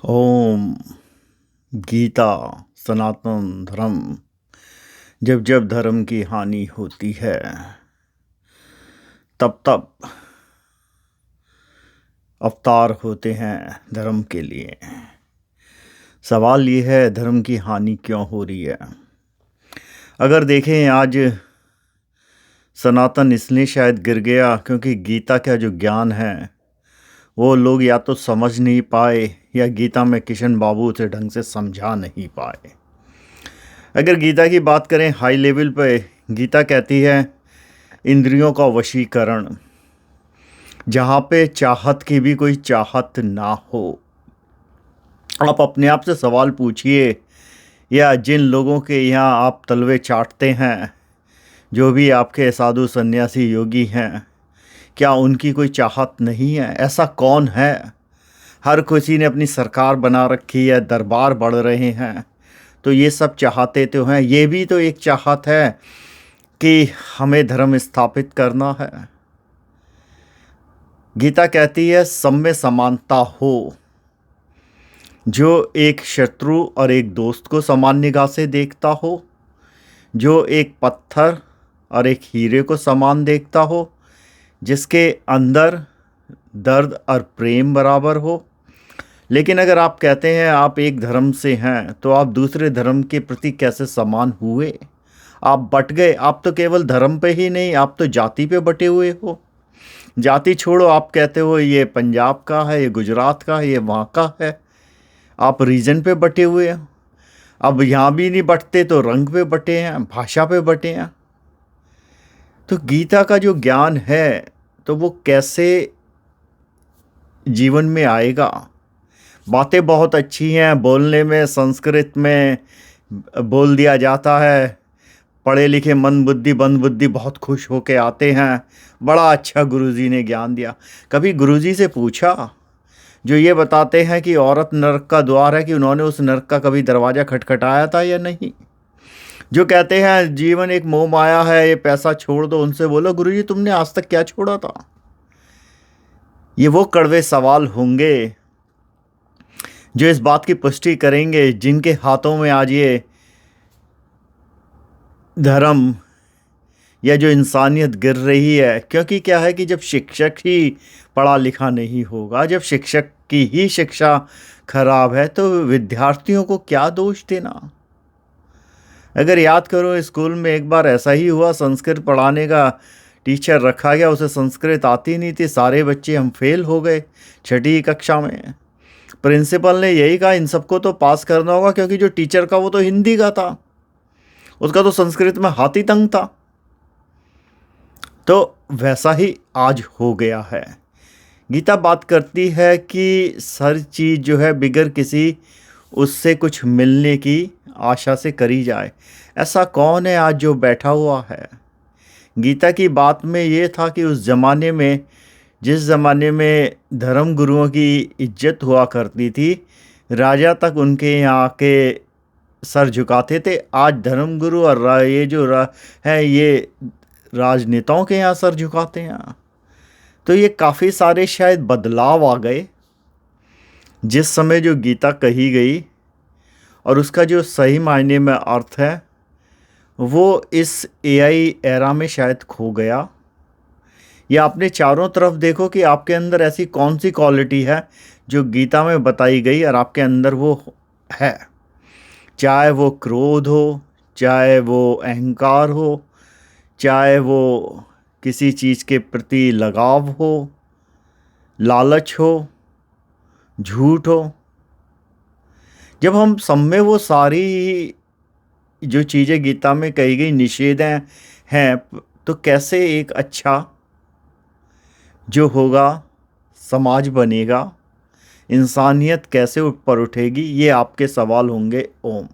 ओम। गीता। सनातन धर्म। जब जब धर्म की हानि होती है तब तब अवतार होते हैं धर्म के लिए। सवाल ये है, धर्म की हानि क्यों हो रही है? अगर देखें, आज सनातन इसलिए शायद गिर गया क्योंकि गीता का जो ज्ञान है वो लोग या तो समझ नहीं पाए या गीता में किशन बाबू उसे ढंग से समझा नहीं पाए। अगर गीता की बात करें हाई लेवल पे, गीता कहती है इंद्रियों का वशीकरण, जहाँ पे चाहत की भी कोई चाहत ना हो। आप अपने आप से सवाल पूछिए, या जिन लोगों के यहाँ आप तलवे चाटते हैं, जो भी आपके साधु सन्यासी योगी हैं, क्या उनकी कोई चाहत नहीं है? ऐसा कौन है? हर किसी ने अपनी सरकार बना रखी है, दरबार बढ़ रहे हैं, तो ये सब चाहते तो हैं। ये भी तो एक चाहत है कि हमें धर्म स्थापित करना है। गीता कहती है सब में समानता हो। जो एक शत्रु और एक दोस्त को समान निगाह से देखता हो, जो एक पत्थर और एक हीरे को समान देखता हो, जिसके अंदर दर्द और प्रेम बराबर हो। लेकिन अगर आप कहते हैं आप एक धर्म से हैं, तो आप दूसरे धर्म के प्रति कैसे समान हुए? आप बट गए। आप तो केवल धर्म पे ही नहीं, आप तो जाति पे बटे हुए हो। जाति छोड़ो, आप कहते हो ये पंजाब का है, ये गुजरात का है, ये वहाँ का है। आप रीजन पे बटे हुए हैं। अब यहाँ भी नहीं बटते तो रंग पे बटे हैं, भाषा पे बटे हैं। तो गीता का जो ज्ञान है तो वो कैसे जीवन में आएगा? बातें बहुत अच्छी हैं, बोलने में संस्कृत में बोल दिया जाता है। पढ़े लिखे मन बुद्धि बंद बुद्धि बहुत खुश होके आते हैं। बड़ा अच्छा गुरुजी ने ज्ञान दिया। कभी गुरुजी से पूछा, जो ये बताते हैं कि औरत नरक का द्वार है, कि उन्होंने उस नरक का कभी दरवाज़ा खटखटाया था या नहीं? जो कहते हैं जीवन एक मोह माया है, ये पैसा छोड़ दो, उनसे बोलो गुरुजी तुमने आज तक क्या छोड़ा था? ये वो कड़वे सवाल होंगे जो इस बात की पुष्टि करेंगे, जिनके हाथों में आज ये धर्म या जो इंसानियत गिर रही है। क्योंकि क्या है कि जब शिक्षक ही पढ़ा लिखा नहीं होगा, जब शिक्षक की ही शिक्षा खराब है, तो विद्यार्थियों को क्या दोष देना? अगर याद करो, स्कूल में एक बार ऐसा ही हुआ, संस्कृत पढ़ाने का टीचर रखा गया, उसे संस्कृत आती नहीं थी, सारे बच्चे हम फेल हो गए 6ठी कक्षा में। प्रिंसिपल ने यही कहा इन सबको तो पास करना होगा, क्योंकि जो टीचर का वो तो हिंदी का था, उसका तो संस्कृत में हाथ ही तंग था। तो वैसा ही आज हो गया है। गीता बात करती है कि हर चीज़ जो है बिगर किसी उससे कुछ मिलने की आशा से करी जाए। ऐसा कौन है आज जो बैठा हुआ है? गीता की बात में ये था कि उस ज़माने में, जिस ज़माने में धर्म गुरुओं की इज्जत हुआ करती थी, राजा तक उनके यहाँ के सर झुकाते थे। आज धर्म गुरु और ये जो है ये राजनेताओं के यहाँ सर झुकाते हैं। तो ये काफ़ी सारे शायद बदलाव आ गए जिस समय जो गीता कही गई, और उसका जो सही मायने में अर्थ है वो इस एआई एरा में शायद खो गया। या अपने चारों तरफ देखो कि आपके अंदर ऐसी कौन सी क्वालिटी है जो गीता में बताई गई और आपके अंदर वो है। चाहे वो क्रोध हो, चाहे वो अहंकार हो, चाहे वो किसी चीज़ के प्रति लगाव हो, लालच हो, झूठ हो। जब हम सब में वो सारी जो चीज़ें गीता में कही गई निषेधें हैं, तो कैसे एक अच्छा जो होगा समाज बनेगा? इंसानियत कैसे ऊपर उठेगी? ये आपके सवाल होंगे। ओम।